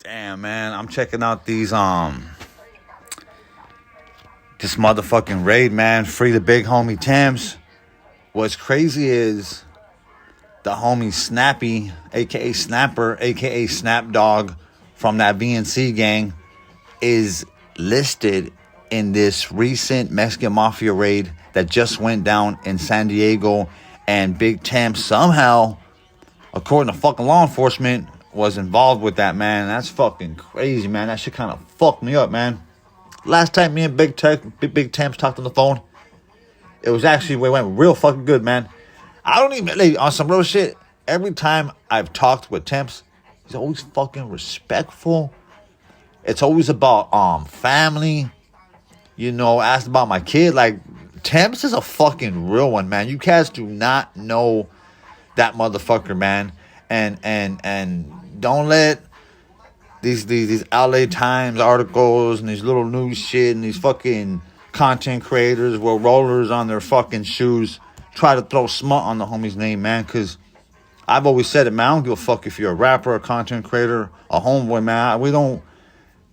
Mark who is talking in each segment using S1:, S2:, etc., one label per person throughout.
S1: Damn, man, I'm checking out this motherfucking raid, man. Free the big homie Temps. What's crazy is the homie Snappy, aka Snapper, aka Snap Dog from that VNC gang, is listed in this recent Mexican Mafia raid that just went down in San Diego. And Big Temps somehow, according to fucking law enforcement, was involved with that, man. That's fucking crazy, man. That shit kind of fucked me up, man. Last time me and Big Temps talked on the phone, it was actually, we went real fucking good, man. I don't even, like, on some real shit, every time I've talked with Temps, he's always fucking respectful. It's always about family. You know, asked about my kid. Like, Temps is a fucking real one, man. You cats do not know that motherfucker, man. And don't let these LA Times articles and these little news shit and these fucking content creators with rollers on their fucking shoes try to throw smut on the homie's name, man. Because I've always said it, man. I don't give a fuck if you're a rapper, a content creator, a homeboy, man. We don't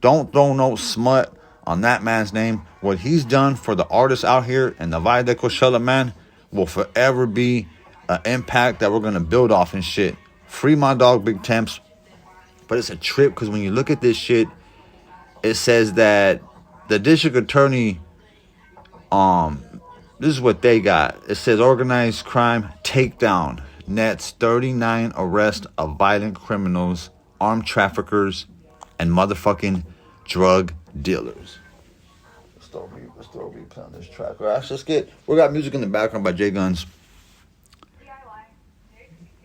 S1: throw no smut on that man's name. What he's done for the artists out here in the Valle de Coachella, man, will forever be an impact that we're going to build off and shit. Free my dog, Big Temps. But it's a trip because when you look at this shit, it says that the district attorney, this is what they got. It says organized crime takedown nets 39 arrests of violent criminals, armed traffickers, and motherfucking drug dealers. Let's throw a replay on this track. All right, we got music in the background by J Guns.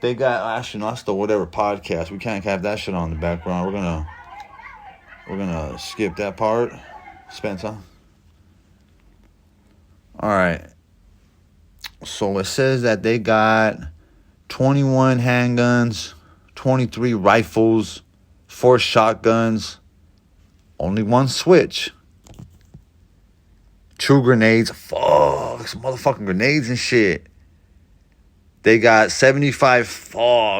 S1: They got actually no, that's the whatever podcast. We can't have that shit on the background. We're gonna skip that part. Spencer. Alright. So it says that they got 21 handguns, 23 rifles, 4 shotguns, only 1 switch, 2 grenades. Fuck, some motherfucking grenades and shit. They got 75,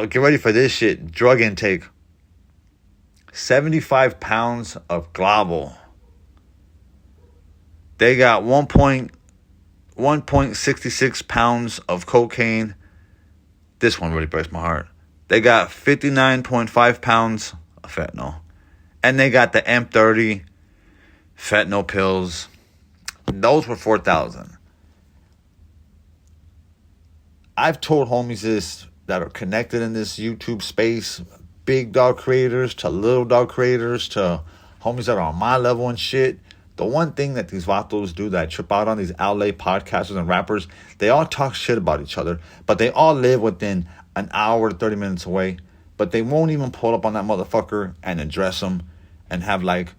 S1: get ready for this shit, drug intake. 75 pounds of global. They got 1.66 pounds of cocaine. This one really breaks my heart. They got 59.5 pounds of fentanyl. And they got the M30 fentanyl pills. Those were 4,000. I've told homies this that are connected in this YouTube space, big dog creators to little dog creators to homies that are on my level and shit. The one thing that these vatos do that I trip out on, these LA podcasters and rappers, they all talk shit about each other, but they all live within an hour to 30 minutes away, but they won't even pull up on that motherfucker and address them and have like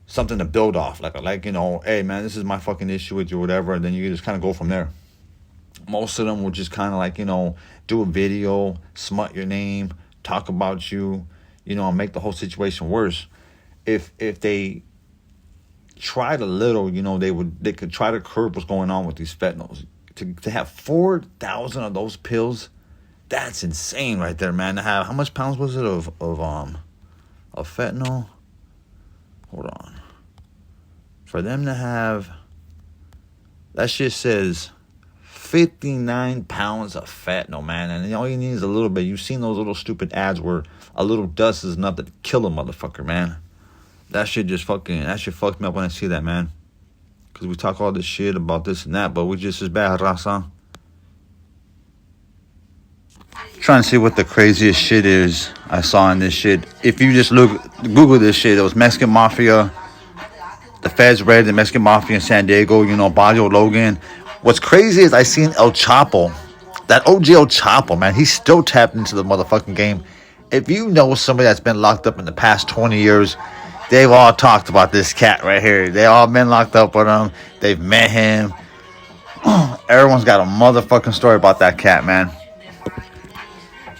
S1: something to build off. Like, you know, hey man, this is my fucking issue with you or whatever, and then you just kind of go from there. Most of them will just kind of like, you know, do a video, smut your name, talk about you, you know, and make the whole situation worse. If they tried a little, you know, they could try to curb what's going on with these fentanyls. To have 4,000 of those pills, that's insane right there, man. To have, how much pounds was it of fentanyl? Hold on. For them to have, that shit says 59 pounds of fentanyl, man. And all you need is a little bit. You've seen those little stupid ads where a little dust is enough to kill a motherfucker, man. That shit fucked me up when I see that, man. Because we talk all this shit about this and that, but we just as bad, raza. Trying to see what the craziest shit is I saw in this shit. If you just Google this shit, it was Mexican Mafia. The feds raided the Mexican Mafia in San Diego, you know, Barrio Logan. What's crazy is I seen El Chapo. That OG El Chapo, man, he's still tapped into the motherfucking game. If you know somebody that's been locked up in the past 20 years, they've all talked about this cat right here. They all been locked up with him. They've met him. Everyone's got a motherfucking story about that cat, man.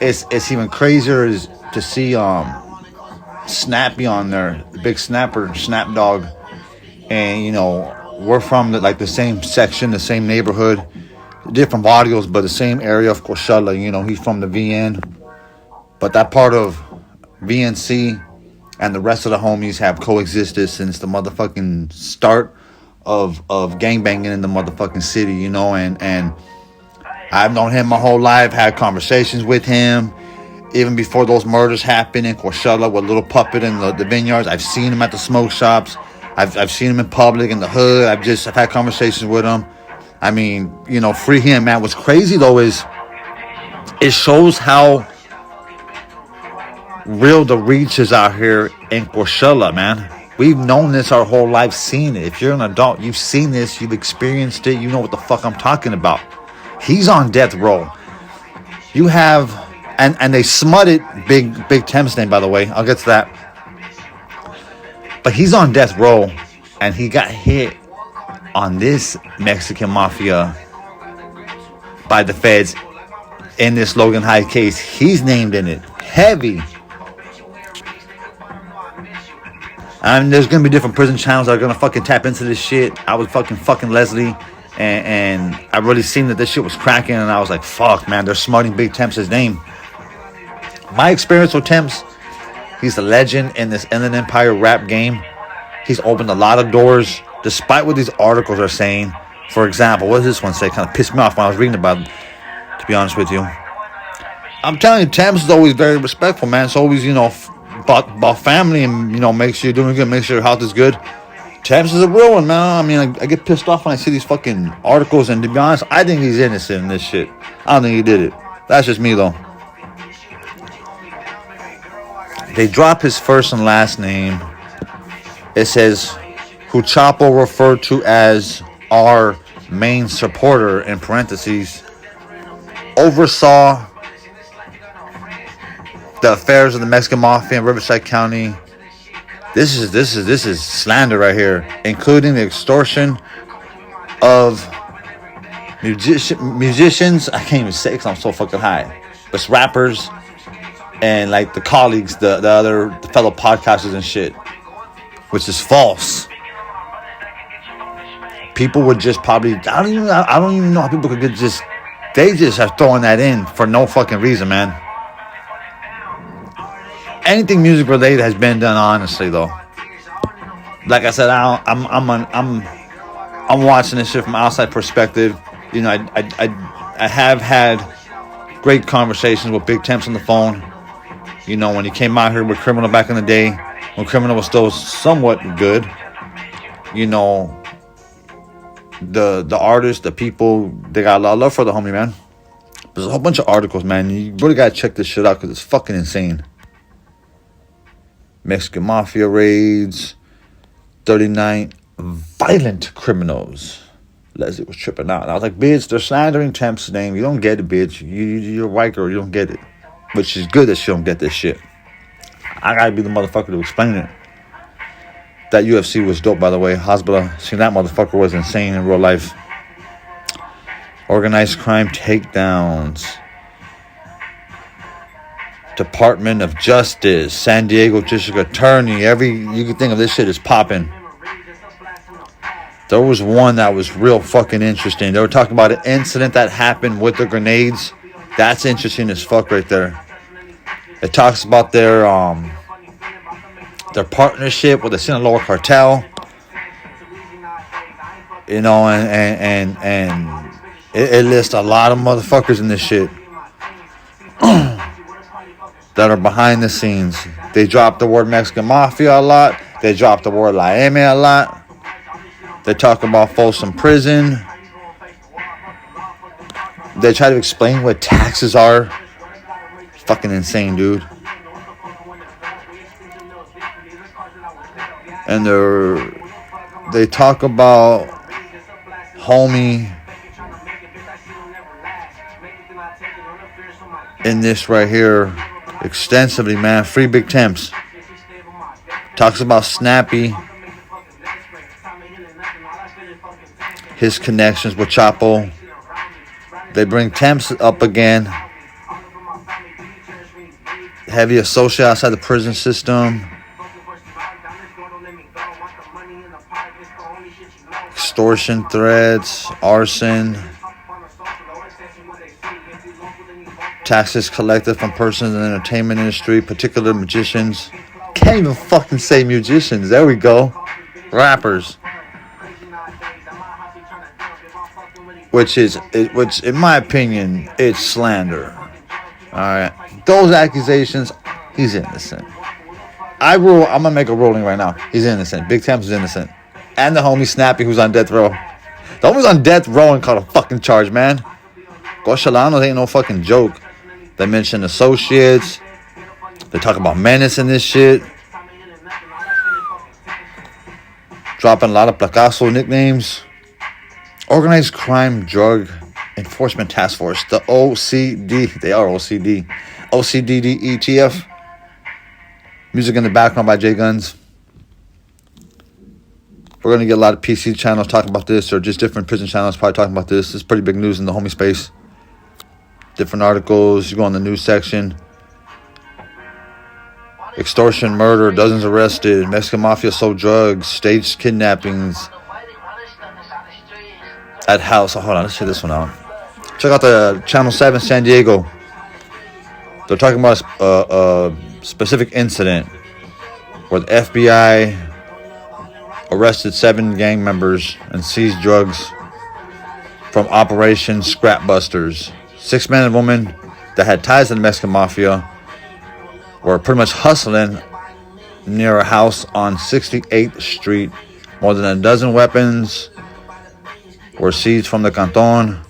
S1: It's even crazier is to see Snappy on there, the big snapper, Snap Dog. And, you know, we're from the same section, the same neighborhood, different barrios, but the same area of Coachella. You know, he's from the VN. But that part of VNC and the rest of the homies have coexisted since the motherfucking start of gangbanging in the motherfucking city, you know, and I've known him my whole life, had conversations with him, even before those murders happened in Coachella with Little Puppet and the vineyards. I've seen him at the smoke shops. I've seen him in public, in the hood. I've had conversations with him. I mean, you know, free him, man. What's crazy, though, is it shows how real the reach is out here in Coachella, man. We've known this our whole life, seen it. If you're an adult, you've seen this, you've experienced it, you know what the fuck I'm talking about. He's on death row. You have, and they smutted Big Temps name, by the way. I'll get to that. But he's on death row, and he got hit on this Mexican Mafia by the feds in this Logan High case. He's named in it. Heavy. I mean, there's gonna be different prison channels that are gonna fucking tap into this shit. I was fucking Leslie, and I really seen that this shit was cracking, and I was like, fuck, man, they're smarting Big Temps' name. My experience with Temps, he's a legend in this Inland Empire rap game. He's opened a lot of doors, despite what these articles are saying. For example, what does this one say? Kind of pissed me off when I was reading about it, to be honest with you. I'm telling you, Temps is always very respectful, man. It's always, you know, about family and, you know, make sure you're doing good, make sure your health is good. Temps is a real one, man. I mean, I get pissed off when I see these fucking articles, and to be honest, I think he's innocent in this shit. I don't think he did it. That's just me, though. They drop his first and last name. It says, who Chapo referred to as our main supporter, in parentheses, oversaw the affairs of the Mexican Mafia in Riverside County. This is slander right here, including the extortion of musicians. I can't even say because I'm so fucking high. But rappers and like the colleagues, the fellow podcasters and shit, which is false. People would just probably I don't even know how people could they just are throwing that in for no fucking reason, man. Anything music related has been done honestly, though. Like I said, I'm watching this shit from outside perspective. You know, I have had great conversations with Big Temps on the phone. You know, when he came out here with Criminal back in the day, when Criminal was still somewhat good. You know, the artists, the people, they got a lot of love for the homie, man. There's a whole bunch of articles, man. You really gotta check this shit out because it's fucking insane. Mexican Mafia raids, 39 violent criminals. Leslie was tripping out. And I was like, bitch, they're slandering Temps' name. You don't get it, bitch. You're a white girl. You don't get it. Which is good that she don't get this shit. I gotta be the motherfucker to explain it. That UFC was dope, by the way. Hasbullah. See, that motherfucker was insane in real life. Organized crime takedowns. Department of Justice, San Diego District Attorney. You can think of this shit is popping. There was one that was real fucking interesting. They were talking about an incident that happened with the grenades. That's interesting as fuck right there. It talks about their partnership with the Sinaloa cartel. You know, and it lists a lot of motherfuckers in this shit. That are behind the scenes. They drop the word Mexican Mafia a lot. They drop the word La M a lot. They talk about Folsom Prison. They try to explain what taxes are. Fucking insane, dude. And they talk about homie in this right here extensively, man. Free Big Temps. Talks about Snappy, his connections with Chapo. They bring Temps up again. Heavy associate outside the prison system. Extortion threats, arson. Taxes collected from persons in the entertainment industry, particular magicians, Can't even fucking say musicians. There we go. Rappers. Which in my opinion, it's slander. Alright. Those accusations, he's innocent. I'm gonna make a ruling right now. He's innocent. Big Temps is innocent. And the homie Snappy, who's on death row. The homie's on death row and caught a fucking charge, man. Goshalanos ain't no fucking joke. They mention associates. They talk about menace and this shit. Dropping a lot of placazo nicknames. Organized Crime Drug Enforcement Task Force. The OCD. They are OCD. OCDDETF. Music in the background by J Guns. We're going to get a lot of PC channels talking about this, or just different prison channels probably talking about this. It's pretty big news in the homie space. Different articles. You go in the news section. Extortion, murder, dozens arrested. Mexican Mafia sold drugs. Staged kidnappings at house. Oh, hold on, let's check this one out. Check out the Channel 7 San Diego. They're talking about a specific incident where the FBI arrested 7 gang members and seized drugs from Operation Scrapbusters. 6 men and women that had ties to the Mexican Mafia were pretty much hustling near a house on 68th Street. More than a dozen weapons were seized from the canton.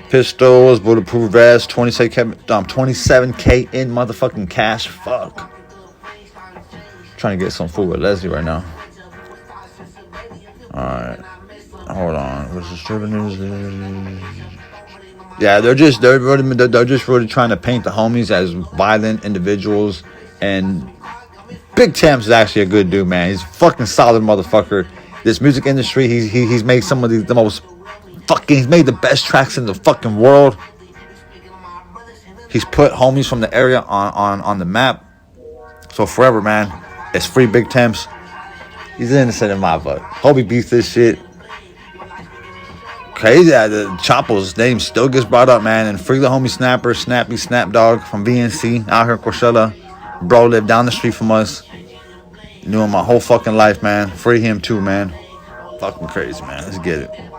S1: Pistols, bulletproof vests, 27K in motherfucking cash. Fuck. Trying to get some food with Leslie right now. Alright. Hold on. What's the stripping news? Yeah, they're just really trying to paint the homies as violent individuals. And Big Temps is actually a good dude, man. He's a fucking solid motherfucker. This music industry, he's made some of the most fucking, he's made the best tracks in the fucking world. He's put homies from the area on the map. So forever, man. It's free Big Temps. He's innocent in my book. Hope he beats this shit. Crazy that the Chapo's name still gets brought up, man. And free the homie Snapper, Snappy Snapdog from VNC out here in Coachella. Bro lived down the street from us. Knew him my whole fucking life, man. Free him too, man. Fucking crazy, man. Let's get it.